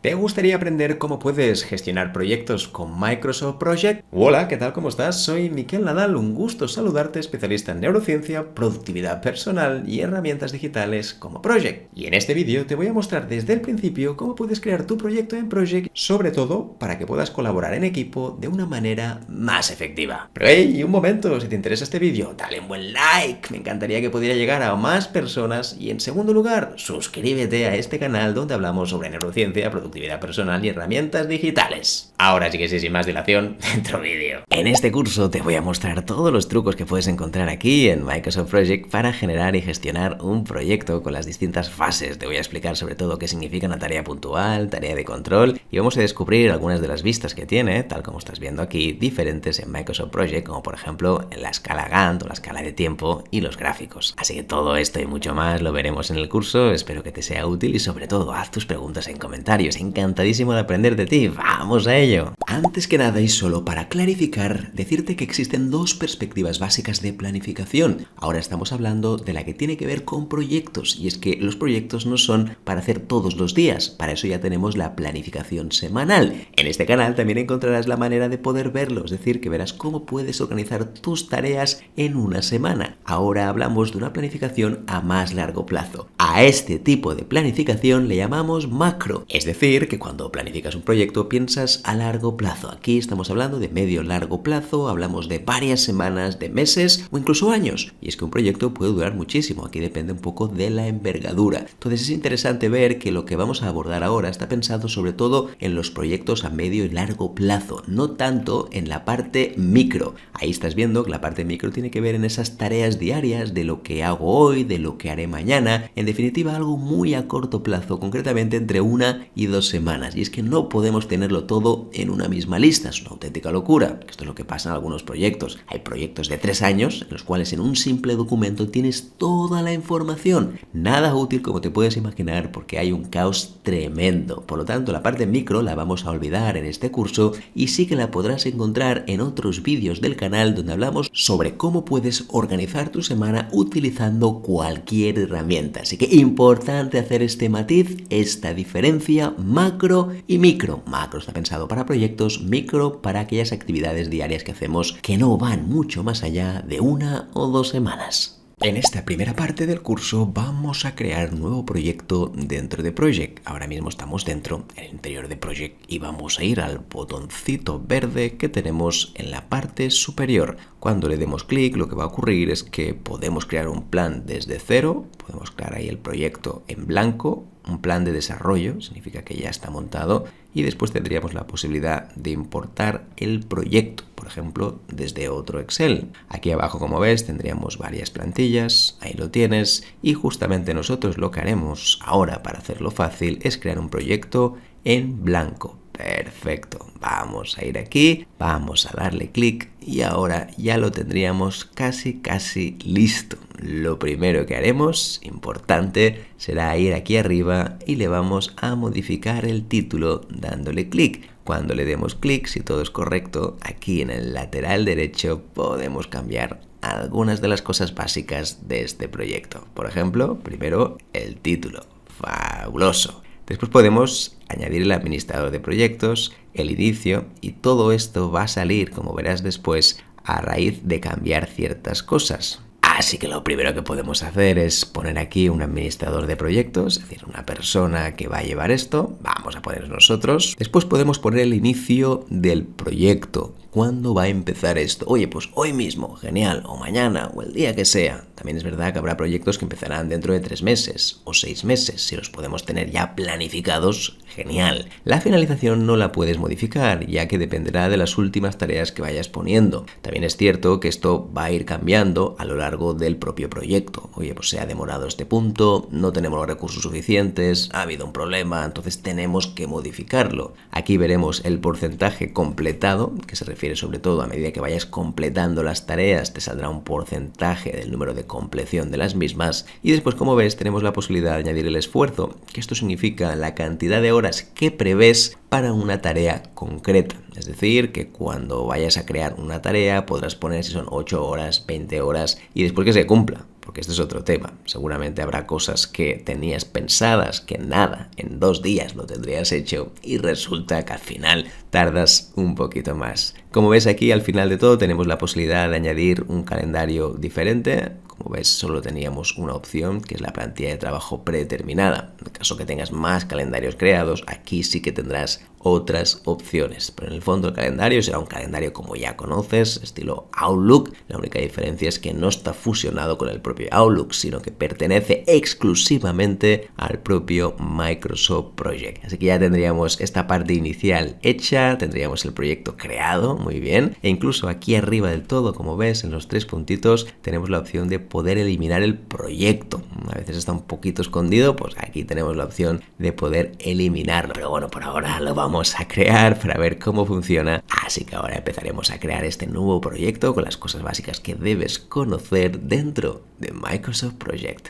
¿Te gustaría aprender cómo puedes gestionar proyectos con Microsoft Project? Hola, ¿qué tal? ¿Cómo estás? Soy Miquel Nadal, un gusto saludarte, especialista en neurociencia, productividad personal y herramientas digitales como Project. Y en este vídeo te voy a mostrar desde el principio cómo puedes crear tu proyecto en Project, sobre todo para que puedas colaborar en equipo de una manera más efectiva. Pero hey, un momento, si te interesa este vídeo, dale un buen like, me encantaría que pudiera llegar a más personas y en segundo lugar, suscríbete a este canal donde hablamos sobre neurociencia, productividad personal y herramientas digitales. Ahora sí que sí, sin más dilación, dentro vídeo. En este curso te voy a mostrar todos los trucos que puedes encontrar aquí en Microsoft Project para generar y gestionar un proyecto con las distintas fases. Te voy a explicar sobre todo qué significa una tarea puntual, tarea de control y vamos a descubrir algunas de las vistas que tiene, tal como estás viendo aquí, diferentes en Microsoft Project, como por ejemplo en la escala Gantt o la escala de tiempo y los gráficos. Así que todo esto y mucho más lo veremos en el curso, espero que te sea útil y sobre todo haz tus preguntas en comentarios. Encantadísimo de aprender de ti, ¡vamos a ello! Antes que nada y solo para clarificar, decirte que existen dos perspectivas básicas de planificación. Ahora estamos hablando de la que tiene que ver con proyectos, y es que los proyectos no son para hacer todos los días, para eso ya tenemos la planificación semanal. En este canal también encontrarás la manera de poder verlo, es decir, que verás cómo puedes organizar tus tareas en una semana. Ahora hablamos de una planificación a más largo plazo. A este tipo de planificación le llamamos macro, es decir, que cuando planificas un proyecto piensas a largo plazo. Aquí estamos hablando de medio-largo plazo, hablamos de varias semanas, de meses o incluso años. Y es que un proyecto puede durar muchísimo, aquí depende un poco de la envergadura. Entonces es interesante ver que lo que vamos a abordar ahora está pensado sobre todo en los proyectos a medio y largo plazo, no tanto en la parte micro. Ahí estás viendo que la parte micro tiene que ver en esas tareas diarias de lo que hago hoy, de lo que haré mañana, en definitiva algo muy a corto plazo, concretamente entre 1 y 2 semanas. Y es que no podemos tenerlo todo en una misma lista, es una auténtica locura. Esto es lo que pasa en algunos proyectos. Hay proyectos de 3 años en los cuales en un simple documento tienes toda la información. Nada útil como te puedes imaginar porque hay un caos tremendo. Por lo tanto, la parte micro la vamos a olvidar en este curso y sí que la podrás encontrar en otros vídeos del canal donde hablamos sobre cómo puedes organizar tu semana utilizando cualquier herramienta. Así que importante hacer este matiz, esta diferencia macro y micro. Macro está pensado para proyectos, micro para aquellas actividades diarias que hacemos que no van mucho más allá de 1 o 2 semanas. En esta primera parte del curso vamos a crear un nuevo proyecto dentro de Project. Ahora mismo estamos dentro, en el interior de Project, y vamos a ir al botoncito verde que tenemos en la parte superior. Cuando le demos clic, lo que va a ocurrir es que podemos crear un plan desde cero, podemos crear ahí el proyecto en blanco, un plan de desarrollo, significa que ya está montado, y después tendríamos la posibilidad de importar el proyecto, por ejemplo, desde otro Excel. Aquí abajo, como ves, tendríamos varias plantillas, ahí lo tienes, y justamente nosotros lo que haremos ahora para hacerlo fácil es crear un proyecto en blanco. Perfecto, vamos a ir aquí, vamos a darle clic y ahora ya lo tendríamos casi listo. Lo primero que haremos, importante, será ir aquí arriba y le vamos a modificar el título dándole clic. Cuando le demos clic, si todo es correcto, aquí en el lateral derecho podemos cambiar algunas de las cosas básicas de este proyecto. Por ejemplo, primero el título, fabuloso. Después podemos añadir el administrador de proyectos, el inicio, y todo esto va a salir, como verás después, a raíz de cambiar ciertas cosas. Así que lo primero que podemos hacer es poner aquí un administrador de proyectos, es decir, una persona que va a llevar esto, vamos a poner nosotros. Después podemos poner el inicio del proyecto. ¿Cuándo va a empezar esto? Oye, pues hoy mismo, genial, o mañana, o el día que sea. También es verdad que habrá proyectos que empezarán dentro de 3 meses o 6 meses. Si los podemos tener ya planificados, genial. La finalización no la puedes modificar, ya que dependerá de las últimas tareas que vayas poniendo. También es cierto que esto va a ir cambiando a lo largo del propio proyecto. Oye, pues se ha demorado este punto, no tenemos los recursos suficientes, ha habido un problema, entonces tenemos que modificarlo. Aquí veremos el porcentaje completado, que se refiere sobre todo a medida que vayas completando las tareas, te saldrá un porcentaje del número de compleción de las mismas. Y después, como ves, tenemos la posibilidad de añadir el esfuerzo, que esto significa la cantidad de horas que prevés para una tarea concreta. Es decir, que cuando vayas a crear una tarea podrás poner si son 8 horas, 20 horas y después que se cumpla. porque este es otro tema. Seguramente habrá cosas que tenías pensadas que nada, en 2 días lo tendrías hecho y resulta que al final tardas un poquito más. Como ves aquí, al final de todo tenemos la posibilidad de añadir un calendario diferente. Como ves, solo teníamos una opción, que es la plantilla de trabajo predeterminada. En caso que tengas más calendarios creados, aquí sí que tendrás otras opciones. Pero en el fondo el calendario será un calendario como ya conoces, estilo Outlook. La única diferencia es que no está fusionado con el propio Outlook, sino que pertenece exclusivamente al propio Microsoft Project. Así que ya tendríamos esta parte inicial hecha, tendríamos el proyecto creado, muy bien. E incluso aquí arriba del todo, como ves, en los 3 puntitos, tenemos la opción de poder eliminar el proyecto. A veces está un poquito escondido, pues aquí tenemos la opción de poder eliminarlo. Pero bueno, por ahora lo vamos a crear para ver cómo funciona. Así que ahora empezaremos a crear este nuevo proyecto con las cosas básicas que debes conocer dentro de Microsoft Project.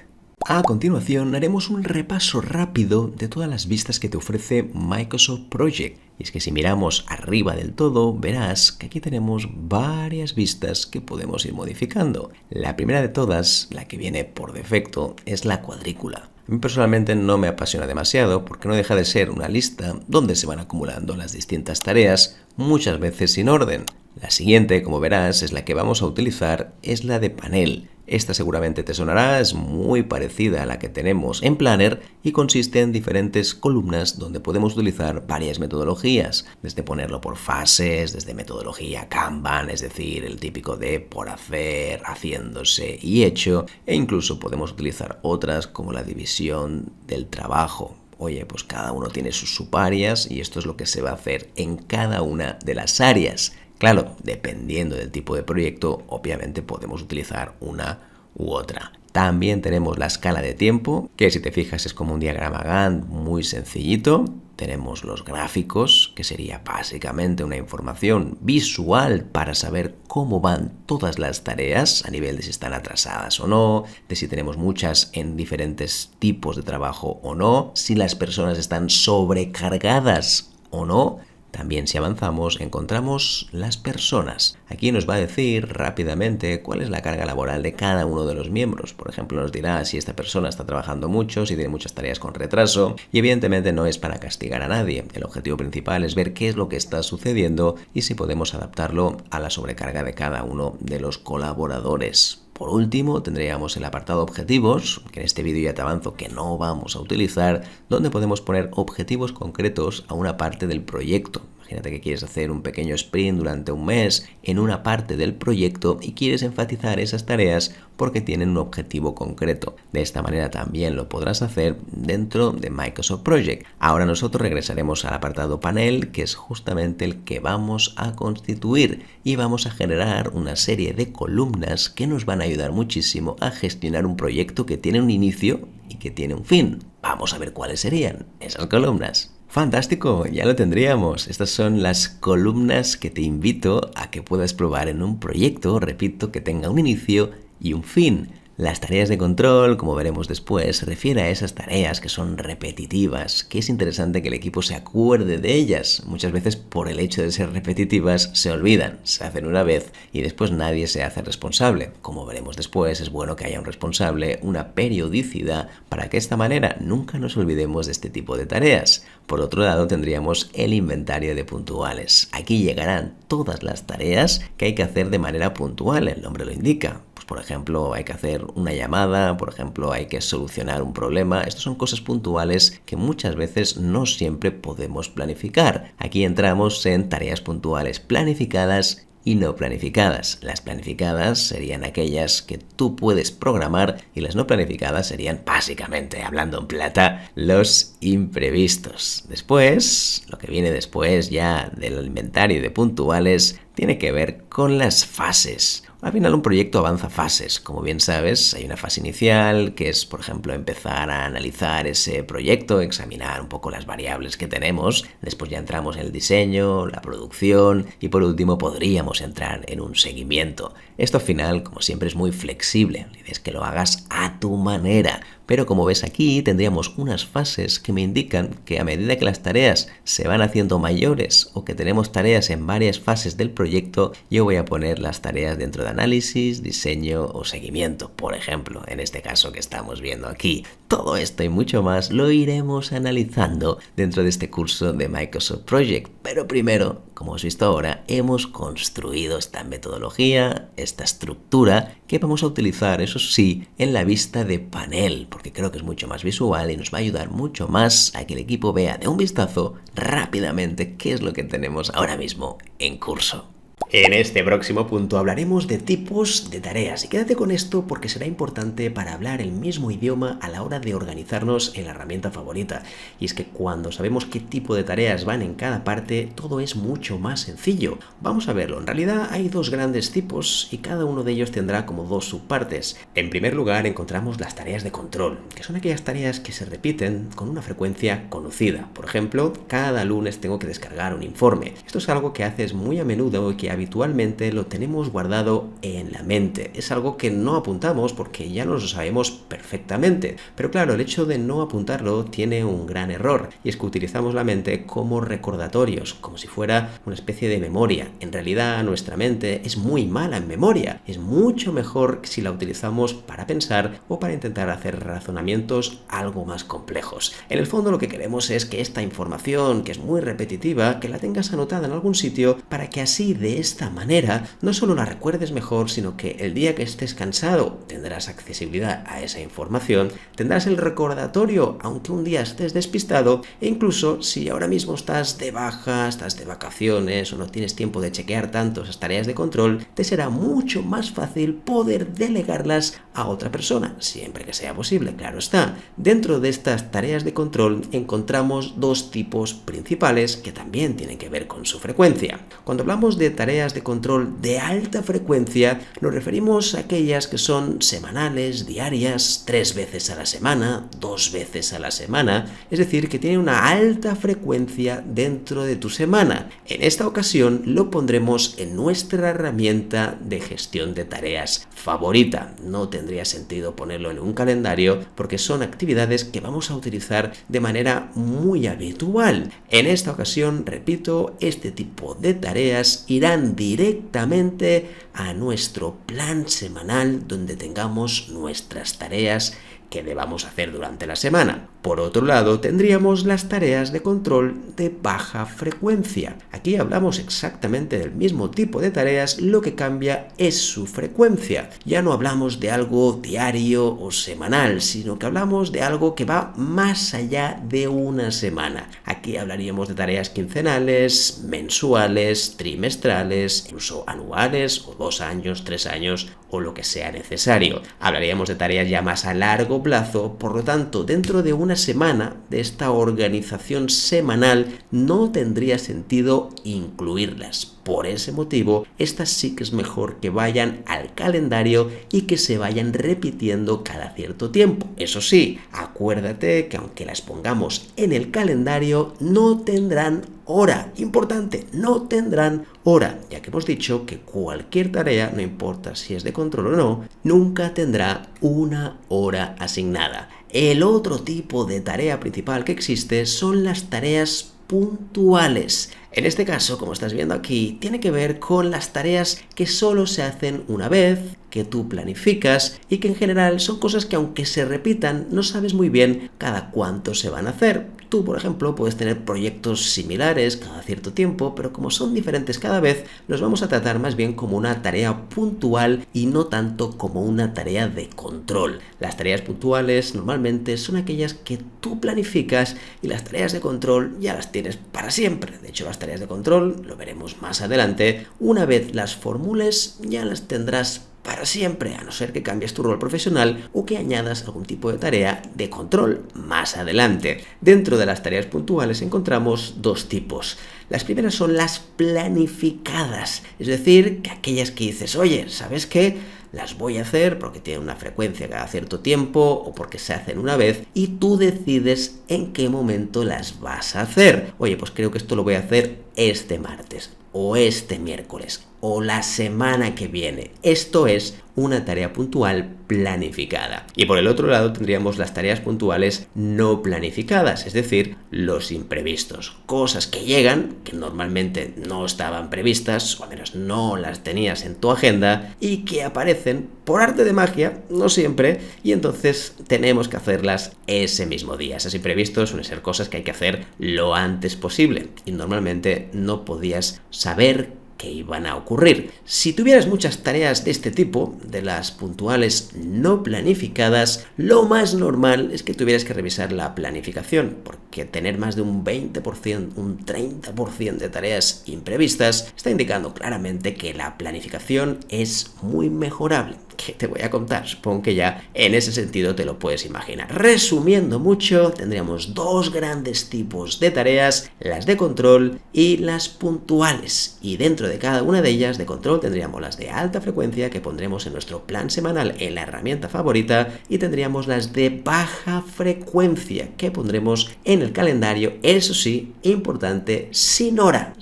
A continuación haremos un repaso rápido de todas las vistas que te ofrece Microsoft Project. Y es que si miramos arriba del todo, verás que aquí tenemos varias vistas que podemos ir modificando. La primera de todas, la que viene por defecto, es la cuadrícula. A mí personalmente no me apasiona demasiado porque no deja de ser una lista donde se van acumulando las distintas tareas, muchas veces sin orden. La siguiente, como verás, es la que vamos a utilizar, es la de panel. Esta seguramente te sonará, es muy parecida a la que tenemos en Planner y consiste en diferentes columnas donde podemos utilizar varias metodologías, desde ponerlo por fases, desde metodología Kanban, es decir, el típico de por hacer, haciéndose y hecho, e incluso podemos utilizar otras como la división del trabajo. Oye, pues cada uno tiene sus subáreas y esto es lo que se va a hacer en cada una de las áreas. Claro, dependiendo del tipo de proyecto, obviamente podemos utilizar una u otra. También tenemos la escala de tiempo, que si te fijas es como un diagrama Gantt muy sencillito. Tenemos los gráficos, que sería básicamente una información visual para saber cómo van todas las tareas a nivel de si están atrasadas o no, de si tenemos muchas en diferentes tipos de trabajo o no, si las personas están sobrecargadas o no. También si avanzamos encontramos las personas. Aquí nos va a decir rápidamente cuál es la carga laboral de cada uno de los miembros. Por ejemplo, nos dirá si esta persona está trabajando mucho, si tiene muchas tareas con retraso. Y evidentemente no es para castigar a nadie. El objetivo principal es ver qué es lo que está sucediendo y si podemos adaptarlo a la sobrecarga de cada uno de los colaboradores. Por último, tendríamos el apartado objetivos, que en este vídeo ya te avanzo que no vamos a utilizar, donde podemos poner objetivos concretos a una parte del proyecto. Imagínate que quieres hacer un pequeño sprint durante un mes en una parte del proyecto y quieres enfatizar esas tareas porque tienen un objetivo concreto. De esta manera también lo podrás hacer dentro de Microsoft Project. Ahora nosotros regresaremos al apartado panel, que es justamente el que vamos a constituir y vamos a generar una serie de columnas que nos van a ayudar muchísimo a gestionar un proyecto que tiene un inicio y que tiene un fin. Vamos a ver cuáles serían esas columnas. ¡Fantástico! Ya lo tendríamos. Estas son las columnas que te invito a que puedas probar en un proyecto, repito, que tenga un inicio y un fin. Las tareas de control, como veremos después, se refiere a esas tareas que son repetitivas, que es interesante que el equipo se acuerde de ellas. Muchas veces por el hecho de ser repetitivas se olvidan, se hacen una vez y después nadie se hace responsable. Como veremos después, es bueno que haya un responsable, una periodicidad, para que de esta manera nunca nos olvidemos de este tipo de tareas. Por otro lado, tendríamos el inventario de puntuales. Aquí llegarán todas las tareas que hay que hacer de manera puntual, el nombre lo indica. Por ejemplo, hay que hacer una llamada, por ejemplo, hay que solucionar un problema. Estas son cosas puntuales que muchas veces no siempre podemos planificar. Aquí entramos en tareas puntuales planificadas y no planificadas. Las planificadas serían aquellas que tú puedes programar y las no planificadas serían, básicamente, hablando en plata, los imprevistos. Después, lo que viene después ya del inventario de puntuales tiene que ver con las fases. Al final un proyecto avanza fases. Como bien sabes, hay una fase inicial que es, por ejemplo, empezar a analizar ese proyecto, examinar un poco las variables que tenemos. Después ya entramos en el diseño, la producción y por último podríamos entrar en un seguimiento. Esto al final, como siempre, es muy flexible. La idea es que lo hagas a tu manera. Pero como ves aquí, tendríamos unas fases que me indican que a medida que las tareas se van haciendo mayores o que tenemos tareas en varias fases del proyecto, yo voy a poner las tareas dentro de análisis, diseño o seguimiento, por ejemplo, en este caso que estamos viendo aquí. Todo esto y mucho más lo iremos analizando dentro de este curso de Microsoft Project, pero primero, como has visto ahora, hemos construido esta metodología, esta estructura que vamos a utilizar, eso sí, en la vista de panel, porque creo que es mucho más visual y nos va a ayudar mucho más a que el equipo vea de un vistazo rápidamente qué es lo que tenemos ahora mismo en curso. En este próximo punto hablaremos de tipos de tareas y quédate con esto porque será importante para hablar el mismo idioma a la hora de organizarnos en la herramienta favorita. Y es que cuando sabemos qué tipo de tareas van en cada parte, todo es mucho más sencillo. Vamos a verlo. En realidad hay dos grandes tipos y cada uno de ellos tendrá como dos subpartes. En primer lugar encontramos las tareas de control, que son aquellas tareas que se repiten con una frecuencia conocida. Por ejemplo, cada lunes tengo que descargar un informe. Esto es algo que haces muy a menudo y que habitualmente lo tenemos guardado en la mente. Es algo que no apuntamos porque ya lo sabemos perfectamente. Pero claro, el hecho de no apuntarlo tiene un gran error y es que utilizamos la mente como recordatorios, como si fuera una especie de memoria. En realidad nuestra mente es muy mala en memoria. Es mucho mejor si la utilizamos para pensar o para intentar hacer razonamientos algo más complejos. En el fondo lo que queremos es que esta información, que es muy repetitiva, que la tengas anotada en algún sitio para que así de esta manera no solo la recuerdes mejor, sino que el día que estés cansado tendrás accesibilidad a esa información, tendrás el recordatorio aunque un día estés despistado e incluso si ahora mismo estás de baja, estás de vacaciones o no tienes tiempo de chequear tanto esas tareas de control, te será mucho más fácil poder delegarlas a otra persona, siempre que sea posible, claro está. Dentro de estas tareas de control encontramos dos tipos principales que también tienen que ver con su frecuencia. Cuando hablamos de tareas de control de alta frecuencia, nos referimos a aquellas que son semanales, diarias, 3 veces a la semana, 2 veces a la semana, es decir, que tienen una alta frecuencia dentro de tu semana. En esta ocasión lo pondremos en nuestra herramienta de gestión de tareas favorita. No tendría sentido ponerlo en un calendario porque son actividades que vamos a utilizar de manera muy habitual. En esta ocasión, repito, este tipo de tareas irán directamente a nuestro plan semanal donde tengamos nuestras tareas que debamos hacer durante la semana. Por otro lado, tendríamos las tareas de control de baja frecuencia. Aquí hablamos exactamente del mismo tipo de tareas, lo que cambia es su frecuencia. Ya no hablamos de algo diario o semanal, sino que hablamos de algo que va más allá de una semana. Aquí hablaríamos de tareas quincenales, mensuales, trimestrales, incluso anuales o 2 años, 3 años o lo que sea necesario. Hablaríamos de tareas ya más a largo plazo, por lo tanto, dentro de una semana de esta organización semanal no tendría sentido incluirlas. Por ese motivo, estas sí que es mejor que vayan al calendario y que se vayan repitiendo cada cierto tiempo. Eso sí, acuérdate que aunque las pongamos en el calendario, no tendrán hora. Importante, no tendrán hora, ya que hemos dicho que cualquier tarea, no importa si es de control o no, nunca tendrá una hora asignada. El otro tipo de tarea principal que existe son las tareas puntuales. En este caso, como estás viendo aquí, tiene que ver con las tareas que solo se hacen una vez, que tú planificas y que en general son cosas que aunque se repitan, no sabes muy bien cada cuánto se van a hacer. Tú, por ejemplo, puedes tener proyectos similares cada cierto tiempo, pero como son diferentes cada vez, los vamos a tratar más bien como una tarea puntual y no tanto como una tarea de control. Las tareas puntuales normalmente son aquellas que tú planificas y las tareas de control ya las tienes para siempre. De hecho, las tareas de control, lo veremos más adelante, una vez las formules ya las tendrás para siempre, a no ser que cambies tu rol profesional o que añadas algún tipo de tarea de control más adelante. Dentro de las tareas puntuales encontramos dos tipos. Las primeras son las planificadas, es decir, que aquellas que dices, oye, ¿sabes qué? Las voy a hacer porque tienen una frecuencia cada cierto tiempo o porque se hacen una vez y tú decides en qué momento las vas a hacer. Oye, pues creo que esto lo voy a hacer este martes. o este miércoles, o la semana que viene. Esto es una tarea puntual planificada. Y por el otro lado tendríamos las tareas puntuales no planificadas, es decir, los imprevistos. Cosas que llegan, que normalmente no estaban previstas, o al menos no las tenías en tu agenda, y que aparecen por arte de magia, no siempre, y entonces tenemos que hacerlas ese mismo día. Esos imprevistos suelen ser cosas que hay que hacer lo antes posible, y normalmente no podías saber que iban a ocurrir. Si tuvieras muchas tareas de este tipo, de las puntuales no planificadas, lo más normal es que tuvieras que revisar la planificación, porque tener más de un 20%, un 30% de tareas imprevistas está indicando claramente que la planificación es muy mejorable. ¿Qué te voy a contar? Supongo que ya en ese sentido te lo puedes imaginar. Resumiendo mucho, tendríamos dos grandes tipos de tareas, las de control y las puntuales. Y dentro de cada una de ellas, de control, tendríamos las de alta frecuencia que pondremos en nuestro plan semanal en la herramienta favorita, y tendríamos las de baja frecuencia que pondremos en el calendario, eso sí, importante, sin hora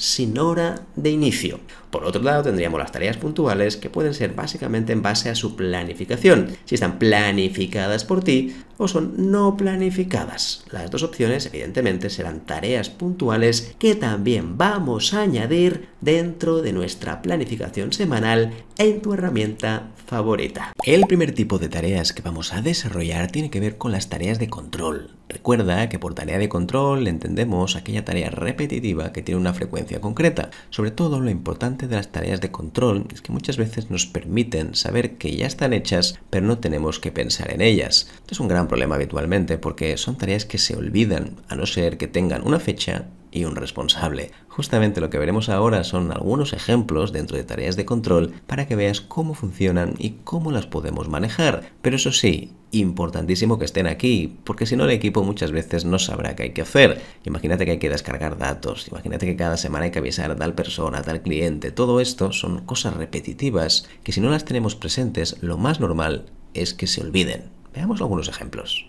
de inicio. Por otro lado, tendríamos las tareas puntuales que pueden ser básicamente en base a su planificación, si están planificadas por ti o son no planificadas. Las dos opciones, evidentemente, serán tareas puntuales que también vamos a añadir dentro de nuestra planificación semanal en tu herramienta favorita. El primer tipo de tareas que vamos a desarrollar tiene que ver con las tareas de control. Recuerda que por tarea de control entendemos aquella tarea repetitiva que tiene una frecuencia concreta. Sobre todo, lo importante de las tareas de control es que muchas veces nos permiten saber que ya están hechas, pero no tenemos que pensar en ellas. Esto es un gran problema habitualmente porque son tareas que se olvidan, a no ser que tengan una fecha y un responsable. Justamente lo que veremos ahora son algunos ejemplos dentro de tareas de control para que veas cómo funcionan y cómo las podemos manejar. Pero eso sí, importantísimo que estén aquí, porque si no el equipo muchas veces no sabrá qué hay que hacer. Imagínate que hay que descargar datos, imagínate que cada semana hay que avisar a tal persona, a tal cliente. Todo esto son cosas repetitivas que si no las tenemos presentes, lo más normal es que se olviden. Veamos algunos ejemplos.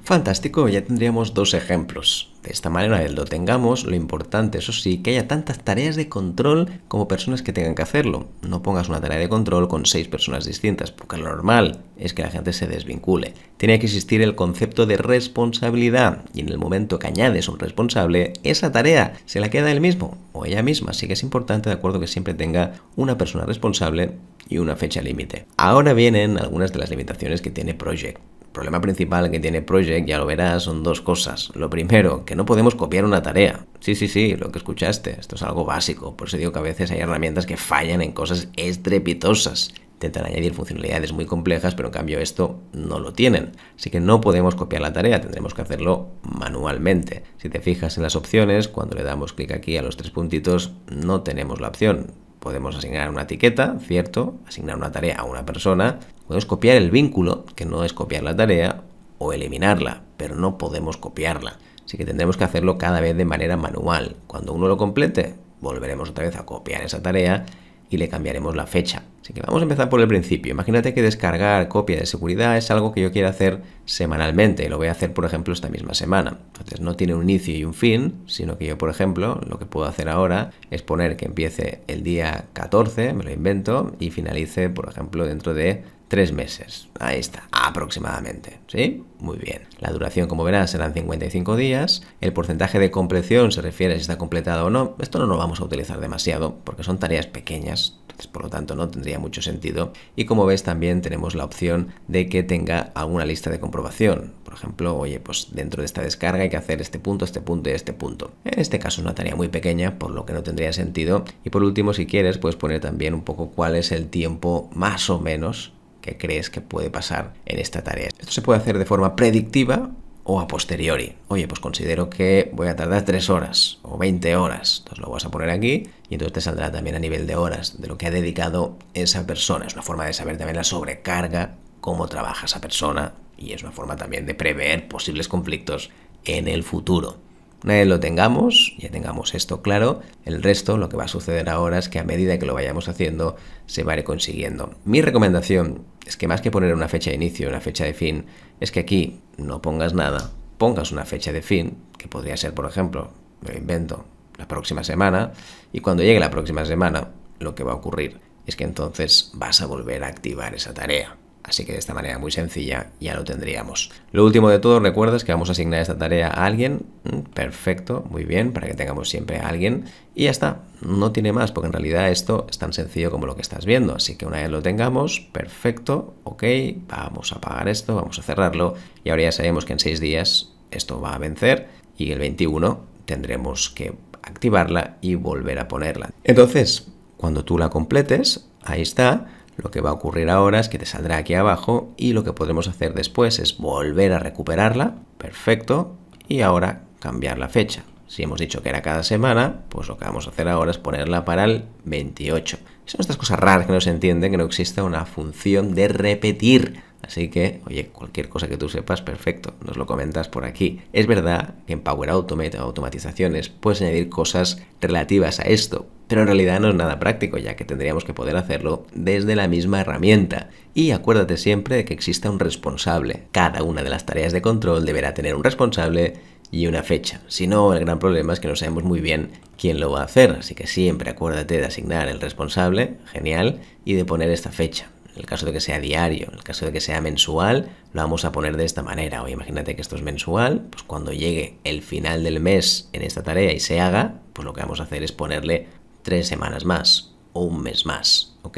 Fantástico, ya tendríamos dos ejemplos. De esta manera lo tengamos, lo importante, eso sí, que haya tantas tareas de control como personas que tengan que hacerlo. No pongas una tarea de control con 6 personas distintas, porque lo normal es que la gente se desvincule. Tiene que existir el concepto de responsabilidad, y en el momento que añades un responsable, esa tarea se la queda él mismo o ella misma. Así que es importante, de acuerdo, que siempre tenga una persona responsable y una fecha límite. Ahora vienen algunas de las limitaciones que tiene Project. El problema principal que tiene Project, ya lo verás, son dos cosas. Lo primero, que no podemos copiar una tarea. Sí, lo que escuchaste. Esto es algo básico. Por eso digo que a veces hay herramientas que fallan en cosas estrepitosas. Intentan añadir funcionalidades muy complejas, pero en cambio esto no lo tienen. Así que no podemos copiar la tarea, tendremos que hacerlo manualmente. Si te fijas en las opciones, cuando le damos clic aquí a los 3 puntitos, no tenemos la opción. Podemos asignar una etiqueta, cierto, asignar una tarea a una persona, podemos copiar el vínculo, que no es copiar la tarea, o eliminarla, pero no podemos copiarla. Así que tendremos que hacerlo cada vez de manera manual. Cuando uno lo complete, volveremos otra vez a copiar esa tarea y le cambiaremos la fecha. Así que vamos a empezar por el principio. Imagínate que descargar copia de seguridad es algo que yo quiero hacer semanalmente. Lo voy a hacer, por ejemplo, esta misma semana. Entonces no tiene un inicio y un fin, sino que yo, por ejemplo, lo que puedo hacer ahora es poner que empiece el día 14, me lo invento, y finalice, por ejemplo, dentro de 3 meses. Ahí está, aproximadamente. ¿Sí? Muy bien. La duración, como verás, serán 55 días. El porcentaje de compleción se refiere a si está completado o no. Esto no lo vamos a utilizar demasiado porque son tareas pequeñas. Entonces, por lo tanto, no tendría mucho sentido. Y como ves, también tenemos la opción de que tenga alguna lista de comprobación. Por ejemplo, oye, pues dentro de esta descarga hay que hacer este punto y este punto. En este caso es una tarea muy pequeña, por lo que no tendría sentido. Y por último, si quieres, puedes poner también un poco cuál es el tiempo más o menos que crees que puede pasar en esta tarea. Esto se puede hacer de forma predictiva o a posteriori. Oye, pues considero que voy a tardar 3 horas o 20 horas. Entonces lo vas a poner aquí y entonces te saldrá también a nivel de horas de lo que ha dedicado esa persona. Es una forma de saber también la sobrecarga, cómo trabaja esa persona, y es una forma también de prever posibles conflictos en el futuro. Una vez lo tengamos, ya tengamos esto claro, el resto, lo que va a suceder ahora es que a medida que lo vayamos haciendo, se va a ir consiguiendo. Mi recomendación es que más que poner una fecha de inicio y una fecha de fin, es que aquí no pongas nada, pongas una fecha de fin, que podría ser, por ejemplo, me lo invento, la próxima semana, y cuando llegue la próxima semana, lo que va a ocurrir es que entonces vas a volver a activar esa tarea. Así que de esta manera muy sencilla ya lo tendríamos. Lo último de todo, recuerdas que vamos a asignar esta tarea a alguien. Perfecto, muy bien, para que tengamos siempre a alguien. Y ya está, no tiene más, porque en realidad esto es tan sencillo como lo que estás viendo. Así que una vez lo tengamos, perfecto, ok, vamos a apagar esto, vamos a cerrarlo. Y ahora ya sabemos que en 6 días esto va a vencer y el 21 tendremos que activarla y volver a ponerla. Entonces, cuando tú la completes, ahí está. Lo que va a ocurrir ahora es que te saldrá aquí abajo y lo que podremos hacer después es volver a recuperarla, perfecto, y ahora cambiar la fecha. Si hemos dicho que era cada semana, pues lo que vamos a hacer ahora es ponerla para el 28. Son estas cosas raras que no se entienden, que no existe una función de repetir. Así que, oye, cualquier cosa que tú sepas, perfecto, nos lo comentas por aquí. Es verdad que en Power Automate, automatizaciones, puedes añadir cosas relativas a esto, pero en realidad no es nada práctico, ya que tendríamos que poder hacerlo desde la misma herramienta. Y acuérdate siempre de que exista un responsable. Cada una de las tareas de control deberá tener un responsable y una fecha. Si no, el gran problema es que no sabemos muy bien quién lo va a hacer, así que siempre acuérdate de asignar el responsable, genial, y de poner esta fecha. En el caso de que sea diario, en el caso de que sea mensual, lo vamos a poner de esta manera. O imagínate que esto es mensual, pues cuando llegue el final del mes en esta tarea y se haga, pues lo que vamos a hacer es ponerle 3 semanas más o un mes más, ¿ok?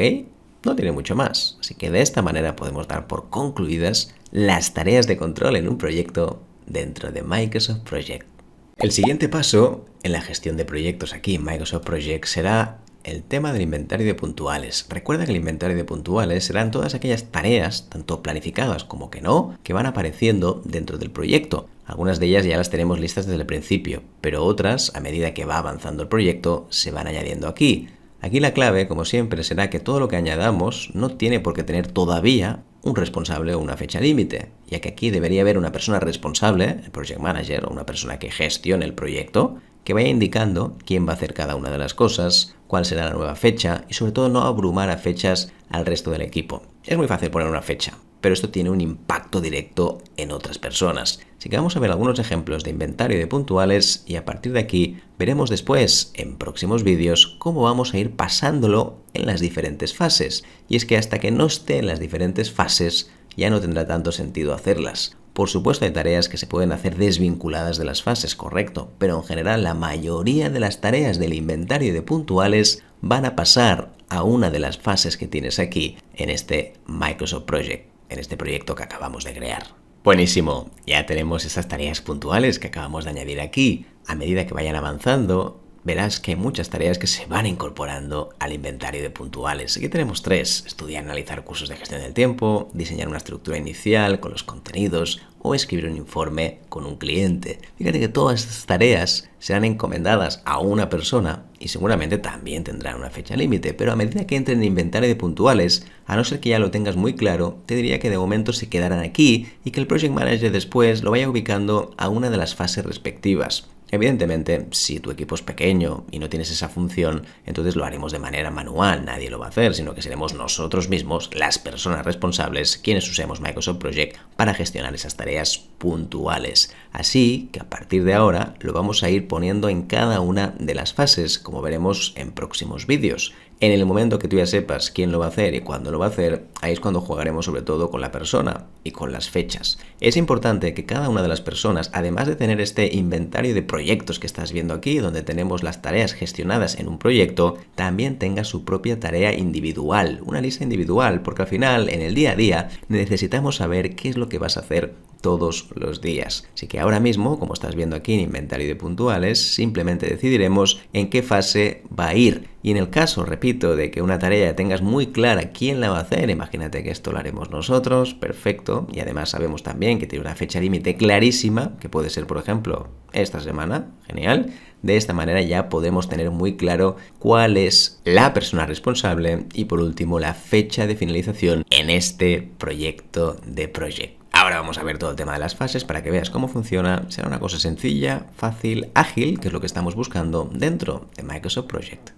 No tiene mucho más, así que de esta manera podemos dar por concluidas las tareas de control en un proyecto dentro de Microsoft Project. El siguiente paso en la gestión de proyectos aquí en Microsoft Project será el tema del inventario de puntuales. Recuerda que el inventario de puntuales serán todas aquellas tareas, tanto planificadas como que no, que van apareciendo dentro del proyecto. Algunas de ellas ya las tenemos listas desde el principio, pero otras, a medida que va avanzando el proyecto, se van añadiendo aquí. Aquí la clave, como siempre, será que todo lo que añadamos no tiene por qué tener todavía un responsable o una fecha límite, ya que aquí debería haber una persona responsable, el Project Manager o una persona que gestione el proyecto, que vaya indicando quién va a hacer cada una de las cosas, cuál será la nueva fecha y sobre todo no abrumar a fechas al resto del equipo. Es muy fácil poner una fecha, pero esto tiene un impacto directo en otras personas. Así que vamos a ver algunos ejemplos de inventario de puntuales y a partir de aquí veremos después, en próximos vídeos, cómo vamos a ir pasándolo en las diferentes fases. Y es que hasta que no esté en las diferentes fases, ya no tendrá tanto sentido hacerlas. Por supuesto hay tareas que se pueden hacer desvinculadas de las fases, correcto, pero en general la mayoría de las tareas del inventario de puntuales van a pasar a una de las fases que tienes aquí en este Microsoft Project, en este proyecto que acabamos de crear. Buenísimo, ya tenemos esas tareas puntuales que acabamos de añadir aquí. A medida que vayan avanzando, verás que hay muchas tareas que se van incorporando al inventario de puntuales. Aquí tenemos 3. Estudiar y analizar cursos de gestión del tiempo, diseñar una estructura inicial con los contenidos o escribir un informe con un cliente. Fíjate que todas estas tareas serán encomendadas a una persona y seguramente también tendrán una fecha límite, pero a medida que entren en inventario de puntuales, a no ser que ya lo tengas muy claro, te diría que de momento se quedarán aquí y que el Project Manager después lo vaya ubicando a una de las fases respectivas. Evidentemente, si tu equipo es pequeño y no tienes esa función, entonces lo haremos de manera manual, nadie lo va a hacer, sino que seremos nosotros mismos, las personas responsables, quienes usemos Microsoft Project para gestionar esas tareas puntuales. Así que a partir de ahora lo vamos a ir poniendo en cada una de las fases, como veremos en próximos vídeos. En el momento que tú ya sepas quién lo va a hacer y cuándo lo va a hacer, ahí es cuando jugaremos sobre todo con la persona y con las fechas. Es importante que cada una de las personas, además de tener este inventario de proyectos que estás viendo aquí, donde tenemos las tareas gestionadas en un proyecto, también tenga su propia tarea individual, una lista individual, porque al final, en el día a día, necesitamos saber qué es lo que vas a hacer todos los días. Así que ahora mismo, como estás viendo aquí en inventario de puntuales, simplemente decidiremos en qué fase va a ir. Y en el caso, repito, de que una tarea tengas muy clara quién la va a hacer, imagínate que esto lo haremos nosotros, perfecto, y además sabemos también que tiene una fecha límite clarísima, que puede ser, por ejemplo, esta semana, genial. De esta manera ya podemos tener muy claro cuál es la persona responsable y por último la fecha de finalización en este proyecto de Project. Ahora vamos a ver todo el tema de las fases para que veas cómo funciona. Será una cosa sencilla, fácil, ágil, que es lo que estamos buscando dentro de Microsoft Project.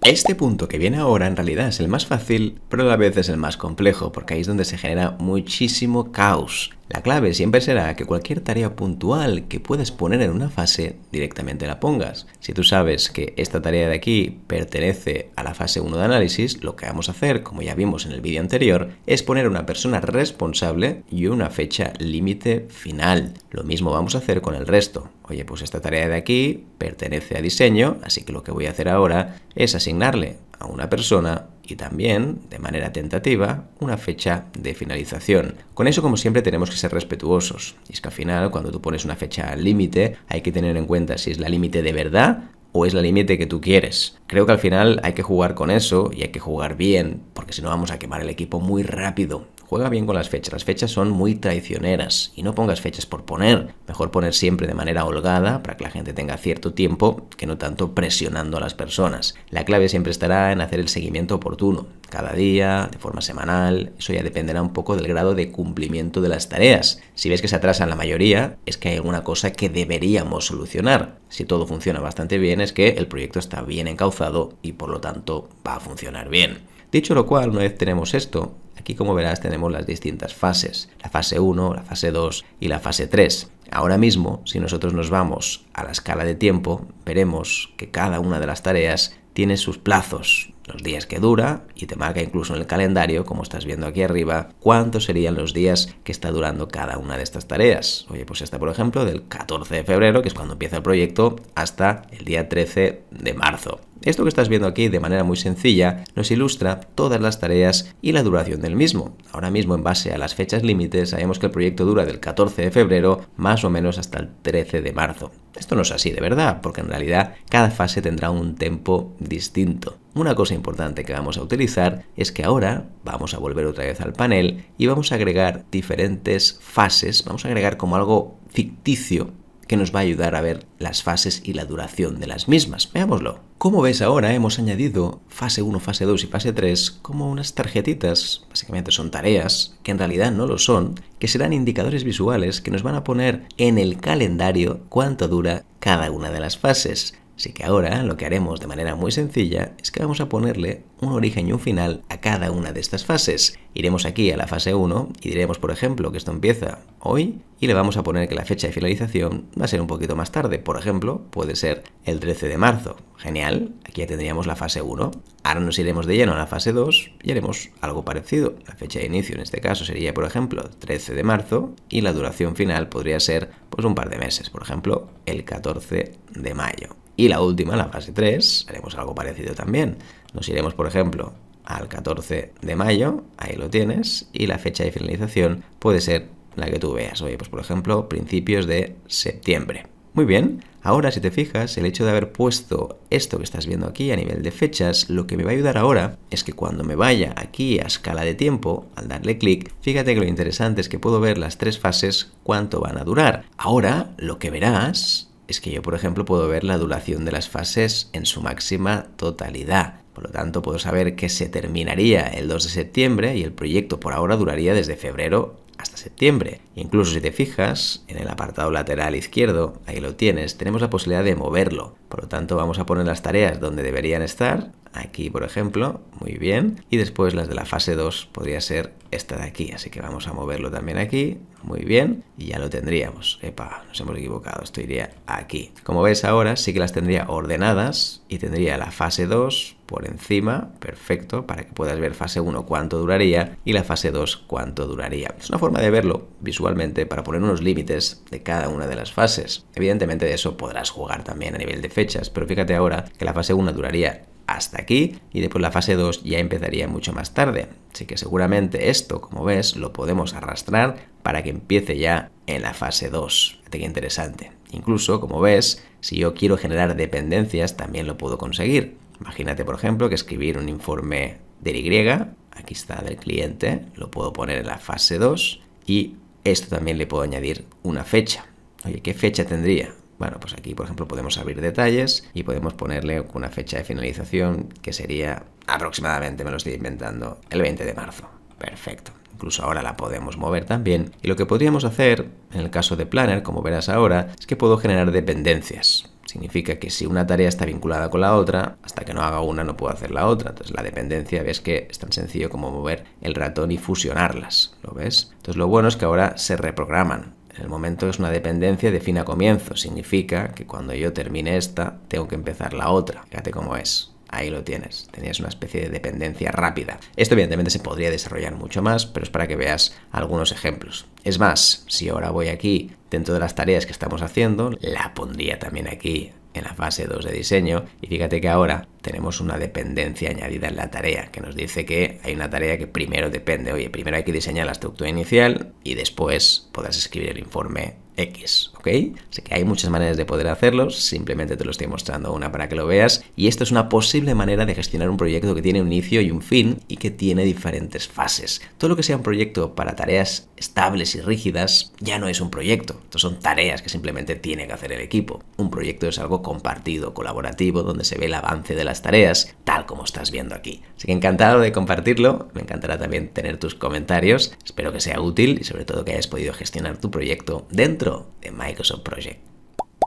Este punto que viene ahora en realidad es el más fácil, pero a la vez es el más complejo, porque ahí es donde se genera muchísimo caos. La clave siempre será que cualquier tarea puntual que puedas poner en una fase, directamente la pongas. Si tú sabes que esta tarea de aquí pertenece a la fase 1 de análisis, lo que vamos a hacer, como ya vimos en el vídeo anterior, es poner una persona responsable y una fecha límite final. Lo mismo vamos a hacer con el resto. Oye, pues esta tarea de aquí pertenece a diseño, así que lo que voy a hacer ahora es asignarle a una persona y también, de manera tentativa, una fecha de finalización. Con eso, como siempre, tenemos que ser respetuosos. Y es que al final, cuando tú pones una fecha límite, hay que tener en cuenta si es la límite de verdad o es la límite que tú quieres. Creo que al final hay que jugar con eso y hay que jugar bien, porque si no vamos a quemar el equipo muy rápido. Juega bien con las fechas son muy traicioneras y no pongas fechas por poner. Mejor poner siempre de manera holgada para que la gente tenga cierto tiempo que no tanto presionando a las personas. La clave siempre estará en hacer el seguimiento oportuno, cada día, de forma semanal. Eso ya dependerá un poco del grado de cumplimiento de las tareas. Si ves que se atrasan la mayoría, es que hay alguna cosa que deberíamos solucionar. Si todo funciona bastante bien, es que el proyecto está bien encauzado y por lo tanto va a funcionar bien. Dicho lo cual, una vez tenemos esto, aquí como verás tenemos las distintas fases, la fase 1, la fase 2 y la fase 3. Ahora mismo, si nosotros nos vamos a la escala de tiempo, veremos que cada una de las tareas tiene sus plazos, los días que dura y te marca incluso en el calendario, como estás viendo aquí arriba, cuántos serían los días que está durando cada una de estas tareas. Oye, pues esta por ejemplo del 14 de febrero, que es cuando empieza el proyecto, hasta el día 13 de marzo. Esto que estás viendo aquí de manera muy sencilla nos ilustra todas las tareas y la duración del mismo. Ahora mismo, en base a las fechas límites, sabemos que el proyecto dura del 14 de febrero más o menos hasta el 13 de marzo. Esto no es así de verdad, porque en realidad cada fase tendrá un tiempo distinto. Una cosa importante que vamos a utilizar es que ahora vamos a volver otra vez al panel y vamos a agregar diferentes fases, vamos a agregar como algo ficticio que nos va a ayudar a ver las fases y la duración de las mismas. Veámoslo. Como ves ahora, hemos añadido fase 1, fase 2 y fase 3 como unas tarjetitas, básicamente son tareas, que en realidad no lo son, que serán indicadores visuales que nos van a poner en el calendario cuánto dura cada una de las fases. Así que ahora lo que haremos de manera muy sencilla es que vamos a ponerle un origen y un final a cada una de estas fases. Iremos aquí a la fase 1 y diremos, por ejemplo, que esto empieza hoy y le vamos a poner que la fecha de finalización va a ser un poquito más tarde. Por ejemplo, puede ser el 13 de marzo. Genial, aquí ya tendríamos la fase 1. Ahora nos iremos de lleno a la fase 2 y haremos algo parecido. La fecha de inicio en este caso sería, por ejemplo, 13 de marzo y la duración final podría ser pues un par de meses, por ejemplo, el 14 de mayo. Y la última, la fase 3, haremos algo parecido también. Nos iremos, por ejemplo, al 14 de mayo, ahí lo tienes, y la fecha de finalización puede ser la que tú veas. Oye, pues por ejemplo, principios de septiembre. Muy bien, ahora si te fijas, el hecho de haber puesto esto que estás viendo aquí a nivel de fechas, lo que me va a ayudar ahora es que cuando me vaya aquí a escala de tiempo, al darle clic, fíjate que lo interesante es que puedo ver las tres fases, cuánto van a durar. Ahora, lo que verás es que yo, por ejemplo, puedo ver la duración de las fases en su máxima totalidad. Por lo tanto, puedo saber que se terminaría el 2 de septiembre y el proyecto por ahora duraría desde febrero hasta septiembre. Incluso si te fijas, en el apartado lateral izquierdo, ahí lo tienes, tenemos la posibilidad de moverlo. Por lo tanto, vamos a poner las tareas donde deberían estar. Aquí, por ejemplo, muy bien. Y después las de la fase 2 podría ser esta de aquí. Así que vamos a moverlo también aquí. Muy bien. Y ya lo tendríamos. Epa, nos hemos equivocado. Esto iría aquí. Como ves ahora, sí que las tendría ordenadas. Y tendría la fase 2 por encima. Perfecto. Para que puedas ver fase 1 cuánto duraría. Y la fase 2 cuánto duraría. Es una forma de verlo visualmente para poner unos límites de cada una de las fases. Evidentemente de eso podrás jugar también a nivel de fechas. Pero fíjate ahora que la fase 1 duraría hasta aquí y después la fase 2 ya empezaría mucho más tarde. Así que seguramente esto, como ves, lo podemos arrastrar para que empiece ya en la fase 2. Fíjate qué interesante. Incluso, como ves, si yo quiero generar dependencias, también lo puedo conseguir. Imagínate, por ejemplo, que escribir un informe del Y, aquí está del cliente, lo puedo poner en la fase 2 y esto también le puedo añadir una fecha. Oye, ¿qué fecha tendría? Bueno, pues aquí, por ejemplo, podemos abrir detalles y podemos ponerle una fecha de finalización que sería aproximadamente, me lo estoy inventando, el 20 de marzo. Perfecto. Incluso ahora la podemos mover también. Y lo que podríamos hacer, en el caso de Planner, como verás ahora, es que puedo generar dependencias. Significa que si una tarea está vinculada con la otra, hasta que no haga una no puedo hacer la otra. Entonces la dependencia, ves que es tan sencillo como mover el ratón y fusionarlas, ¿lo ves? Entonces lo bueno es que ahora se reprograman. En el momento es una dependencia de fin a comienzo. Significa que cuando yo termine esta, tengo que empezar la otra. Fíjate cómo es. Ahí lo tienes, tenías una especie de dependencia rápida. Esto evidentemente se podría desarrollar mucho más, pero es para que veas algunos ejemplos. Es más, si ahora voy aquí dentro de las tareas que estamos haciendo, la pondría también aquí en la fase 2 de diseño y fíjate que ahora tenemos una dependencia añadida en la tarea que nos dice que hay una tarea que primero depende. Oye, primero hay que diseñar la estructura inicial y después podrás escribir el informe X, ¿ok? Así que hay muchas maneras de poder hacerlo, simplemente te lo estoy mostrando una para que lo veas y esto es una posible manera de gestionar un proyecto que tiene un inicio y un fin y que tiene diferentes fases. Todo lo que sea un proyecto para tareas estables y rígidas ya no es un proyecto, estos son tareas que simplemente tiene que hacer el equipo. Un proyecto es algo compartido, colaborativo, donde se ve el avance de las tareas, tal como estás viendo aquí. Así que encantado de compartirlo, me encantará también tener tus comentarios, espero que sea útil y sobre todo que hayas podido gestionar tu proyecto dentro de Microsoft Project.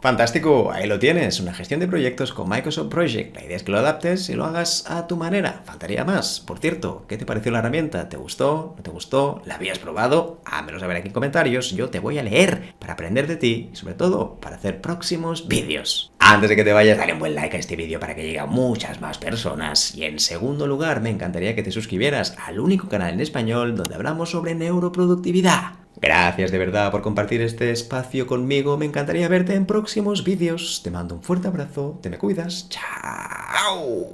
Fantástico, ahí lo tienes, una gestión de proyectos con Microsoft Project. La idea es que lo adaptes y lo hagas a tu manera, faltaría más. Por cierto, ¿qué te pareció la herramienta? ¿Te gustó? ¿No te gustó? ¿La habías probado? Házmelo saber aquí en comentarios, yo te voy a leer para aprender de ti y sobre todo para hacer próximos vídeos. Antes de que te vayas, dale un buen like a este vídeo para que llegue a muchas más personas. Y en segundo lugar, me encantaría que te suscribieras al único canal en español donde hablamos sobre neuroproductividad. Gracias de verdad por compartir este espacio conmigo, me encantaría verte en próximos vídeos. Te mando un fuerte abrazo, te me cuidas, chao.